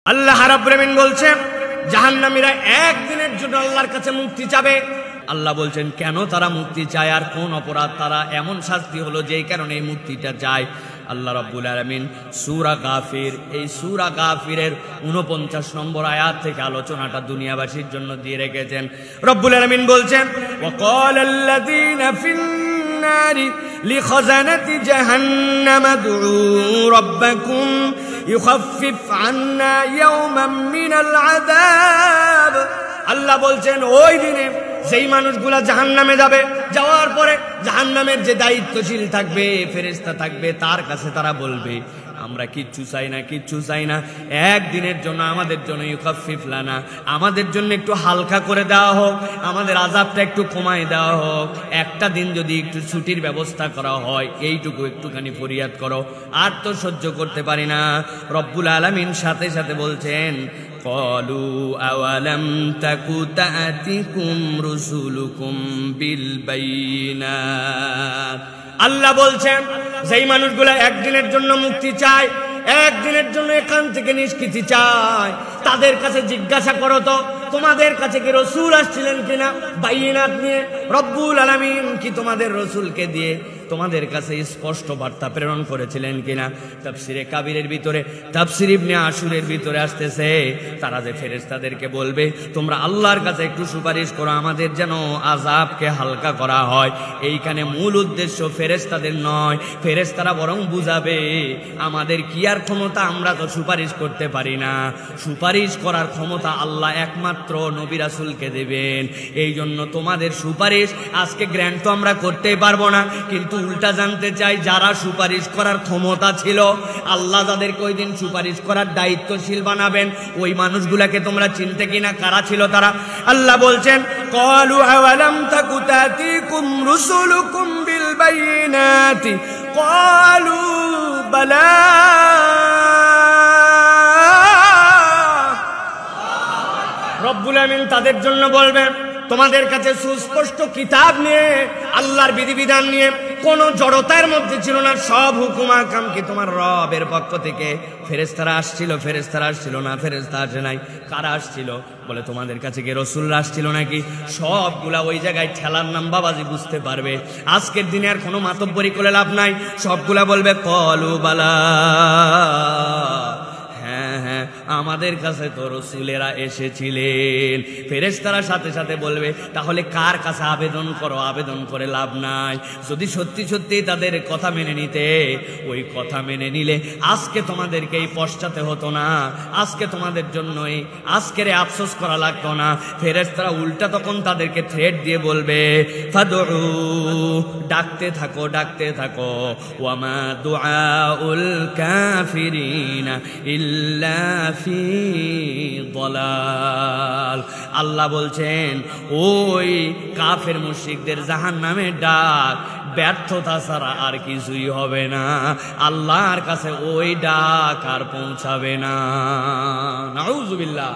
আল্লাহ রাব্বুল আমিন বলছেন জাহান্নামীরা একদিনের জন্য আল্লাহর কাছে মুক্তি চাবে। আল্লাহ বলছেন কেন তারা মুক্তি চায় আর কোন অপরাধ তারা এমন শাস্তি হলো যেই কারণে এই মুক্তিটা চায়। আল্লাহ রাব্বুল আলামিন সূরা গাফির, এই সূরা গাফিরের 49 নম্বর আয়াত থেকে আলোচনাটা দুনিয়াবাসীর জন্য দিয়ে রেখেছেন। রব্বুল আলামিন বলছেন ওয়াকালাল্লাযীনা ফিন্নারি লিখাজানাতি জাহান্নাম দুউ রাব্বাকুম ইউখাফফিফ আন্না ইয়াওমান মিনাল আযাব। আল্লাহ বলছেন ওই দিনে যেই মানুষগুলা জাহান্নামে যাবে, যাওয়ার পরে জাহান্নামের যে দায়িত্বশীল থাকবে, ফেরেশতা থাকবে, তার কাছে তারা বলবে আমরা কিচ্ছু চাই না, কিচ্ছু চাই না, একদিনের জন্য আমাদের জন্য ইউখাফফিফ লানা, আমাদের জন্য একটু হালকা করে দেওয়া হোক, আমাদের আযাবটা একটু কমায় দেওয়া হোক, একটা দিন যদি একটু ছুটির ব্যবস্থা করা হয়, এইটুকু একটুখানি ফরিয়াদ করো, আর তো সহ্য করতে পারি না। রব্বুল আলামিন সাথে সাথে বলছেন ক্বালু আওয়ালাম তাকু তা'তিকুম রুসুলুকুম বিল বাইনাত। আল্লাহ বলছেন যেই মানুষগুলো একদিনের জন্য মুক্তি চায়, একদিনের জন্য এখান থেকে নিষ্কৃতি চায়, তাদের কাছে জিজ্ঞাসা করো তো তোমাদের কাছে কি রসুল আসছিলেন কিনা বাইনাত নিয়ে? রব্বুল আলামিন কি তোমাদের রসুলকে দিয়ে তোমাদের কাছে স্পষ্ট বার্তা প্রেরণ করেছিলেন কিনা? তাফসিরে কাবিরের ভিতরে, তাফসির ইবনে আশুরের ভিতরে আসতেছে তারা যে ফেরেশতাদেরকে বলবে তোমরা আল্লাহর কাছে একটু সুপারিশ করো আমাদের যেন আযাবকে হালকা করা হয়, এইখানে মূল উদ্দেশ্য ফেরেশতাদের নয়, ফেরেশতারা বরং বুঝাবে আমাদের কি আর ক্ষমতা, আমরা তো সুপারিশ করতে পারি না, সুপারিশ করার ক্ষমতা আল্লাহ একমাত্র নবী রাসূলকে দেবেন। এই জন্য তোমাদের সুপারিশ আজকে গ্র্যান্ট তো আমরা করতেই পারবো না, কিন্তু উল্টা জানতে চাই যারা সুপারিশ করার ক্ষমতা ছিল, আল্লাহ যাদেরকে ওই দিন সুপারিশ করার দায়িত্বশীল বানাবেন, ওই মানুষগুলাকে তোমরা চিনতে কিনা কারা ছিল তারা? আল্লাহ বলছেন ক্বালু আওয়ালাম তাকু তা'তিকুম রুসুলুকুম বিল বাইনাতি ক্বালু বালা। রব্বুল আমিন তাদের জন্য বলবেন তোমাদের কাছে সুস্পষ্ট কিতাব নিয়ে, আল্লাহর বিধিবিধান নিয়ে, কোন জড়তার মধ্যে ছিল না, সব হুকুম আহকাম কি তোমার রবের পক্ষ থেকে। ফেরেশতারা আসছিল, ফেরেশতারা আসছিল না, ফেরেশতা আসে নাই, কারা আসছিল? বলে তোমাদের কাছে কি রাসূলরা আসছিল নাকি? সবগুলা ওই জায়গায় ঠেলার নাম্বাবাজি বুঝতে পারবে। আজকের দিনে আর কোনো মাতব্বরি করে লাভ নাই, সবগুলা বলবে ক্বালু বালা, হ্যাঁ হ্যাঁ আমাদের কাছে তো রাসূলেরা এসেছিলেন। ফেরেশতারা সাথে সাথে বলবে তাহলে কার কাছে আবেদন করো, আবেদন করে লাভ নাই। যদি সত্যি সত্যি তাদের কথা মেনে নিতে, ওই কথা মেনে নিলে আজকে তোমাদেরকে এই পশ্চাতে হতো না, আজকে তোমাদের জন্যই আজকের আফসোস করা লাগতো না। ফেরেশতারা উল্টা তখন তাদেরকে থ্রেট দিয়ে বলবে ফাদউ, ডাকতে থাকো, ডাকতে থাকো, ওয়ামা দুআউল কাফিরিনা ইল্লা ফি দালাল। আল্লাহ বলছেন ওই কাফের মুশরিকদের জাহান্নামের ডাক ব্যর্থতা ছাড়া আর কিছুই হবে না, আল্লাহর কাছে ওই ডাক আর পৌঁছাবে না। নাউযুবিল্লাহ।